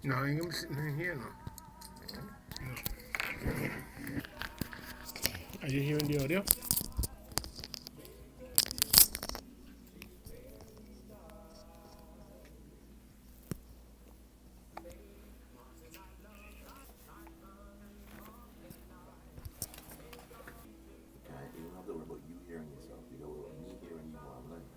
No, I ain't gonna be sitting in here now. Are you hearing the audio? Okay, you don't have to worry about you hearing yourself. You got to worry about me hearing you while I'm letting you.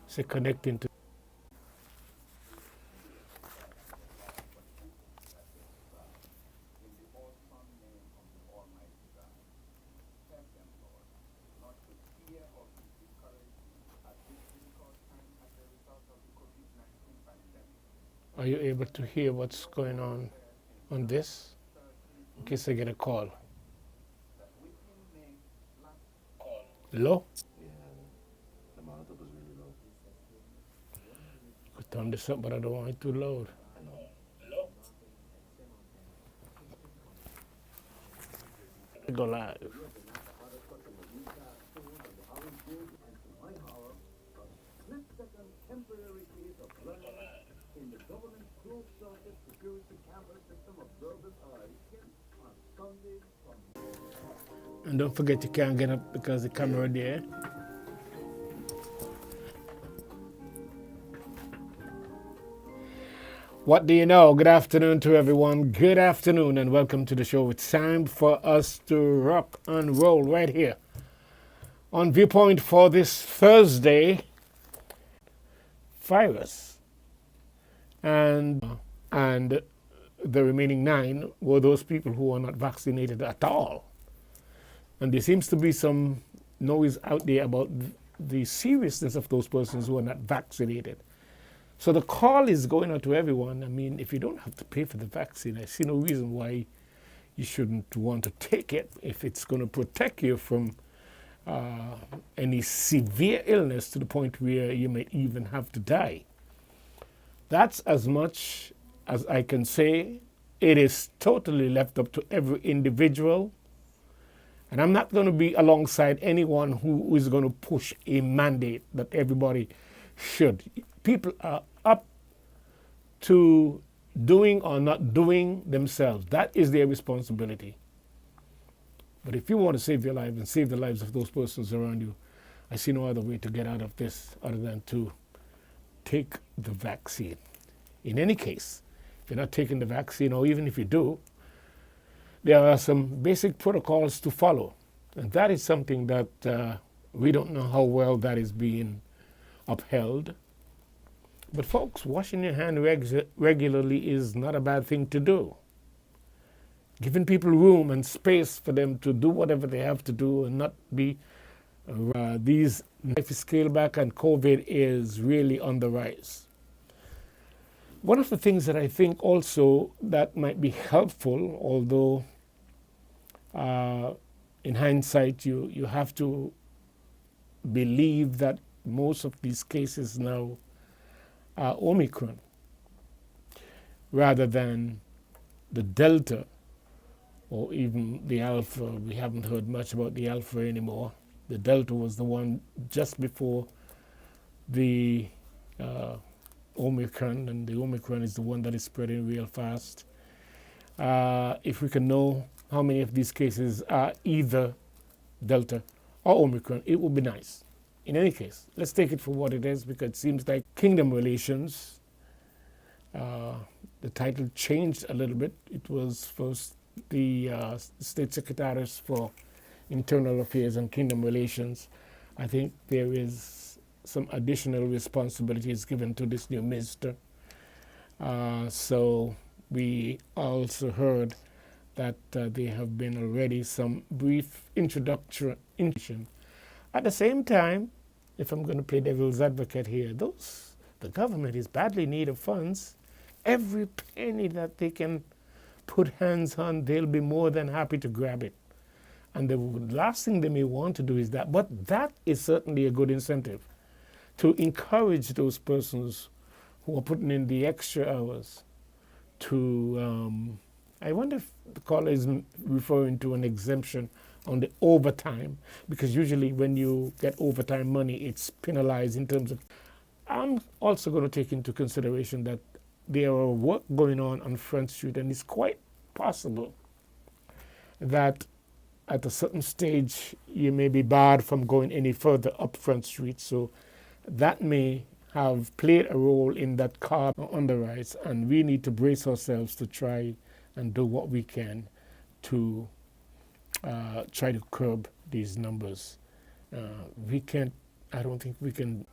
Say connecting to. Are you able to hear what's going on this? In case I get a call. Low? Yeah, the monitor was really low. Could turn this up, but I don't want it too loud. I know. Go live. And don't forget you can't get up because the camera there. What do you know? Good afternoon to everyone. Good afternoon and welcome to the show. It's time for us to rock and roll right here on Viewpoint for this Thursday. Virus. And the remaining 9 were those people who are not vaccinated at all. And there seems to be some noise out there about the seriousness of those persons who are not vaccinated. So the call is going out to everyone. I mean, if you don't have to pay for the vaccine, I see no reason why you shouldn't want to take it if it's going to protect you from any severe illness to the point where you may even have to die. That's as much as I can say. It is totally left up to every individual. And I'm not going to be alongside anyone who is going to push a mandate that everybody should. People are up to doing or not doing themselves. That is their responsibility. But if you want to save your life and save the lives of those persons around you, I see no other way to get out of this other than to take the vaccine. In any case, if you're not taking the vaccine, or even if you do, there are some basic protocols to follow. And that is something that we don't know how well that is being upheld. But folks, washing your hand regularly is not a bad thing to do. Giving people room and space for them to do whatever they have to do and not be these life is scaled back and COVID is really on the rise. One of the things that I think also that might be helpful, although in hindsight you have to believe that most of these cases now are Omicron rather than the Delta or even the Alpha. We haven't heard much about the Alpha anymore. The Delta was the one just before the Omicron, and the Omicron is the one that is spreading real fast. If we can know how many of these cases are either Delta or Omicron, it would be nice. In any case, let's take it for what it is, because it seems like Kingdom Relations, the title changed a little bit. It was first the State Secretaries for Internal Affairs and Kingdom Relations. I think there is some additional responsibilities given to this new minister. So we also heard that there have been already some brief introduction. At the same time, if I'm going to play devil's advocate here, the government is badly in need of funds. Every penny that they can put hands on, they'll be more than happy to grab it. And the last thing they may want to do is that, but that is certainly a good incentive to encourage those persons who are putting in the extra hours to, I wonder if the caller is referring to an exemption on the overtime, because usually when you get overtime money, it's penalized in terms of. I'm also going to take into consideration that there are work going on Front Street, and it's quite possible that at a certain stage you may be barred from going any further up Front Street. So that may have played a role in that car underwrites, and we need to brace ourselves to try and do what we can to try to curb these numbers. We can't, I don't think we can.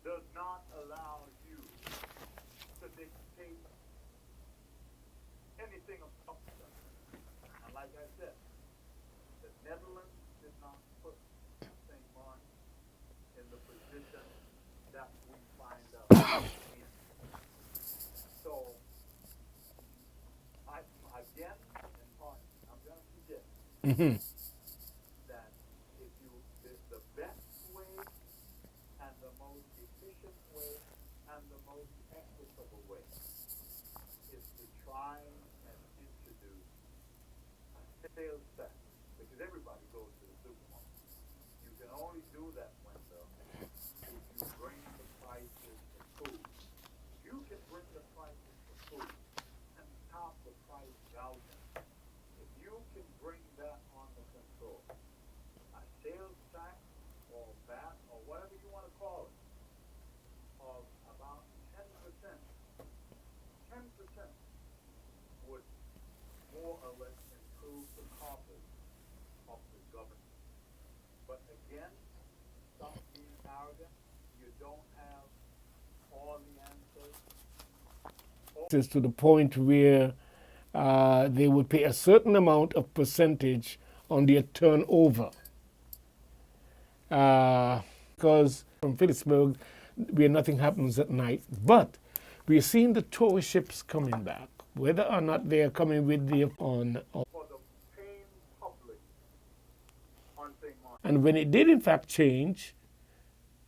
Does not allow you to dictate anything of substance. And like I said, the Netherlands did not put St. Martin in the position that we find ourselves in. So, again, in part, I'm going to suggest that if you, the best way and the most efficient way and the most equitable way is to try and introduce a sales tax, because everybody goes to the supermarket. You can only do that, Wendell, if you bring the prices of food. You can bring the prices of food and stop the price gouging. If you can bring that under control, a sales tax or VAT or whatever you want to call it, of about 10%, 10% would more or less improve the coffers don't have all the answers. It's to the point where they would pay a certain amount of percentage on their turnover. Because from Phillipsburg, where nothing happens at night, but we're seeing the tourist ships coming back. Whether or not they are coming with the on, For the paying public on CMoore. and when it did in fact change,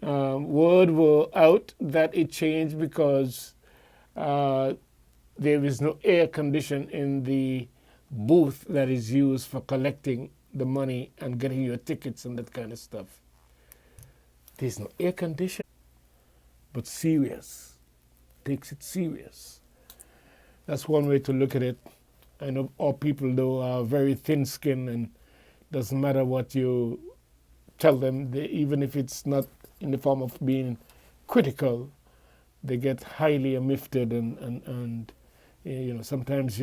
word were out that it changed because there is no air condition in the booth that is used for collecting the money and getting your tickets and that kind of stuff. There's no air condition, but serious. Takes it serious. That's one way to look at it. I know all people though are very thin-skinned and doesn't matter what you tell them, they, even if it's not in the form of being critical, they get highly amiffed and sometimes